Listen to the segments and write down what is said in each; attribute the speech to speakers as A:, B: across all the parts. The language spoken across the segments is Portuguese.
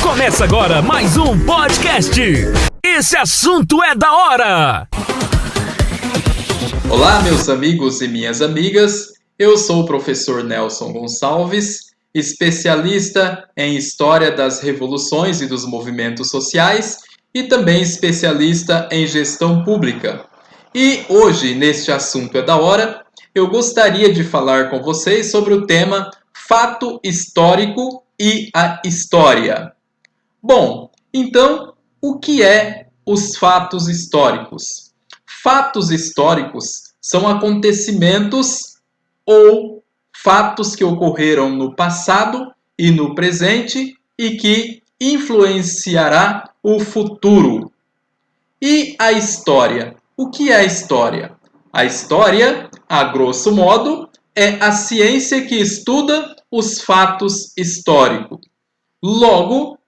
A: Começa agora mais um podcast. Esse assunto é da hora.
B: Olá, meus amigos e minhas amigas. Eu sou o professor Nelson Gonçalves, especialista em História das Revoluções e dos Movimentos Sociais e também especialista em Gestão Pública. E hoje, neste assunto é da hora, eu gostaria de falar com vocês sobre o tema Fato Histórico e a História. Bom, então, o que é os fatos históricos? Fatos históricos são acontecimentos ou fatos que ocorreram no passado e no presente e que influenciará o futuro. E a história? O que é a história? A história, a grosso modo, é a ciência que estuda os fatos históricos. Logo,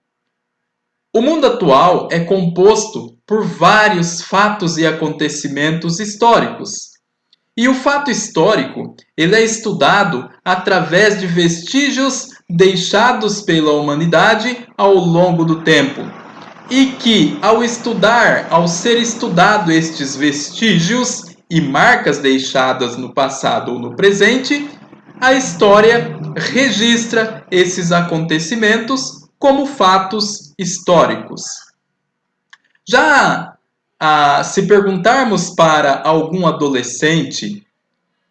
B: o mundo atual é composto por vários fatos e acontecimentos históricos. E o fato histórico, ele é estudado através de vestígios deixados pela humanidade ao longo do tempo. E que, ao ser estudado estes vestígios e marcas deixadas no passado ou no presente, a história registra esses acontecimentos como fatos históricos. Já se perguntarmos para algum adolescente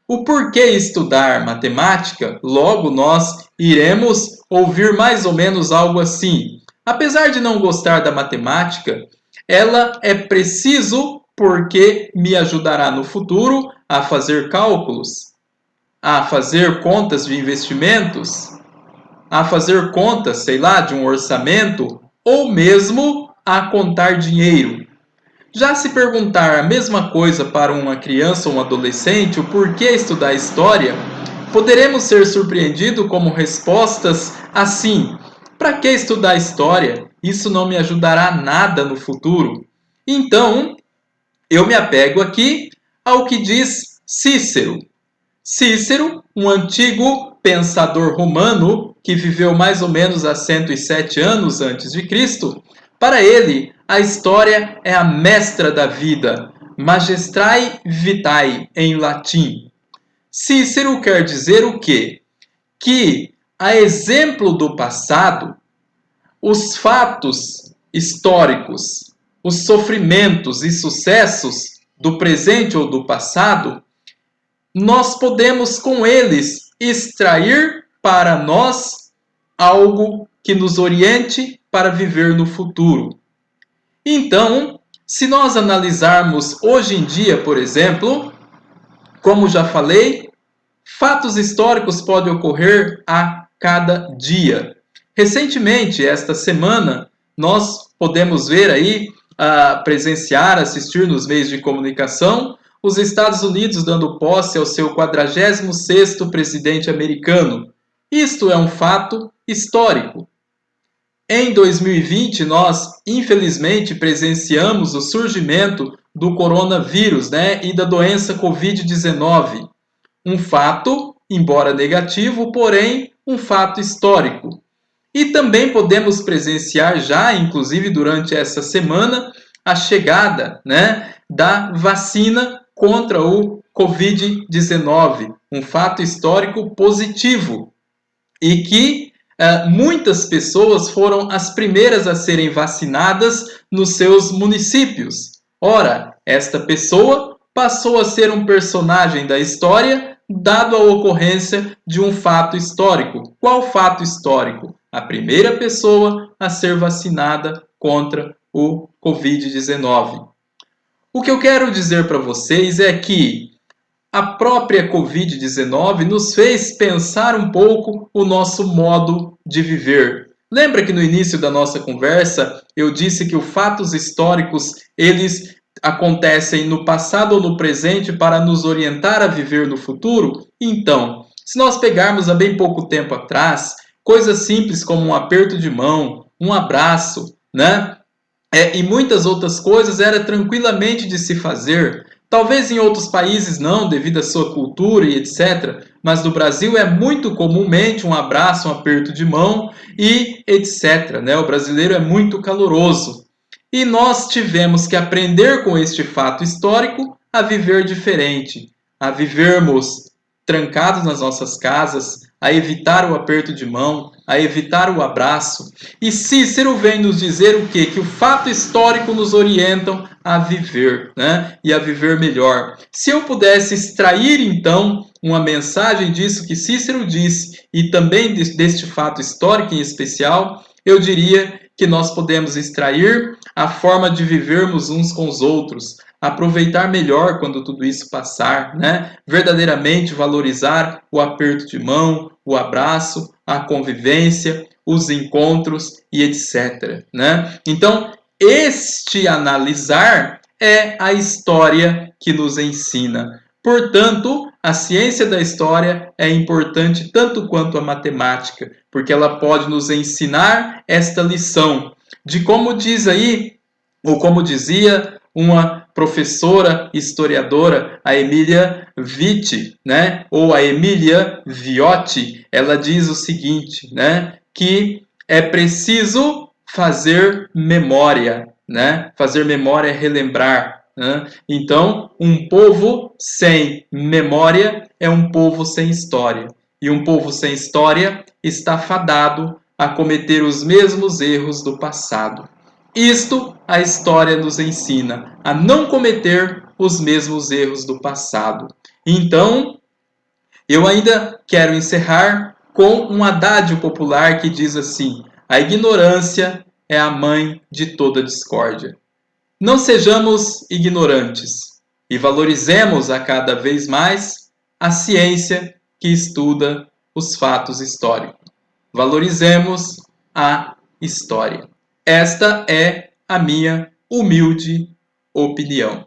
B: o porquê estudar matemática, logo nós iremos ouvir mais ou menos algo assim. Apesar de não gostar da matemática, ela é preciso porque me ajudará no futuro a fazer cálculos, a fazer contas de investimentos, a fazer contas, sei lá, de um orçamento, ou mesmo a contar dinheiro. Já se perguntar a mesma coisa para uma criança ou um adolescente, o porquê estudar história, poderemos ser surpreendidos como respostas assim: para que estudar história? Isso não me ajudará nada no futuro. Então, eu me apego aqui ao que diz Cícero. Cícero, um antigo pensador romano que viveu mais ou menos há 107 anos antes de Cristo, para ele, a história é a mestra da vida, magistrae vitae em latim. Cícero quer dizer o quê? Que, a exemplo do passado, os fatos históricos, os sofrimentos e sucessos do presente ou do passado, nós podemos com eles extrair para nós algo que nos oriente para viver no futuro. Então, se nós analisarmos hoje em dia, por exemplo, como já falei, fatos históricos podem ocorrer a cada dia. Recentemente, esta semana, nós podemos ver aí, presenciar, assistir nos meios de comunicação, os Estados Unidos dando posse ao seu 46º presidente americano. Isto é um fato histórico. Em 2020, nós, infelizmente, presenciamos o surgimento do coronavírus, e da doença Covid-19. Um fato, embora negativo, porém, um fato histórico. E também podemos presenciar já, inclusive durante essa semana, a chegada, da vacina contra o Covid-19, um fato histórico positivo e que muitas pessoas foram as primeiras a serem vacinadas nos seus municípios. Ora, esta pessoa passou a ser um personagem da história, dado a ocorrência de um fato histórico. Qual fato histórico? A primeira pessoa a ser vacinada contra o Covid-19. O que eu quero dizer para vocês é que a própria Covid-19 nos fez pensar um pouco o nosso modo de viver. Lembra que no início da nossa conversa eu disse que os fatos históricos, eles acontecem no passado ou no presente para nos orientar a viver no futuro? Então, se nós pegarmos há bem pouco tempo atrás, coisas simples como um aperto de mão, um abraço, e muitas outras coisas era tranquilamente de se fazer. Talvez em outros países não, devido à sua cultura e etc. mas no Brasil é muito comumente um abraço, um aperto de mão e etc. Né? O brasileiro é muito caloroso. E nós tivemos que aprender com este fato histórico a viver diferente, a vivermos trancados nas nossas casas, a evitar o aperto de mão, a evitar o abraço. E Cícero vem nos dizer o quê? Que o fato histórico nos orienta a viver, né? E a viver melhor. Se eu pudesse extrair, então, uma mensagem disso que Cícero disse, e também deste fato histórico em especial, eu diria que nós podemos extrair a forma de vivermos uns com os outros, aproveitar melhor quando tudo isso passar, né? Verdadeiramente valorizar o aperto de mão, o abraço, a convivência, os encontros e etc. Né? Então, este analisar é a história que nos ensina. Portanto, a ciência da história é importante tanto quanto a matemática, porque ela pode nos ensinar esta lição de como diz aí, ou como dizia uma professora historiadora, a Emília Vitti, né? Ou a Emília Viotti, ela diz o seguinte, né? Que é preciso fazer memória, né? Fazer memória é relembrar. Né? Então, um povo sem memória é um povo sem história. E um povo sem história está fadado a cometer os mesmos erros do passado. Isto a história nos ensina, a não cometer os mesmos erros do passado. Então, eu ainda quero encerrar com um adágio popular que diz assim: a ignorância é a mãe de toda discórdia. Não sejamos ignorantes e valorizemos a cada vez mais a ciência que estuda os fatos históricos. Valorizemos a história. Esta é a minha humilde opinião.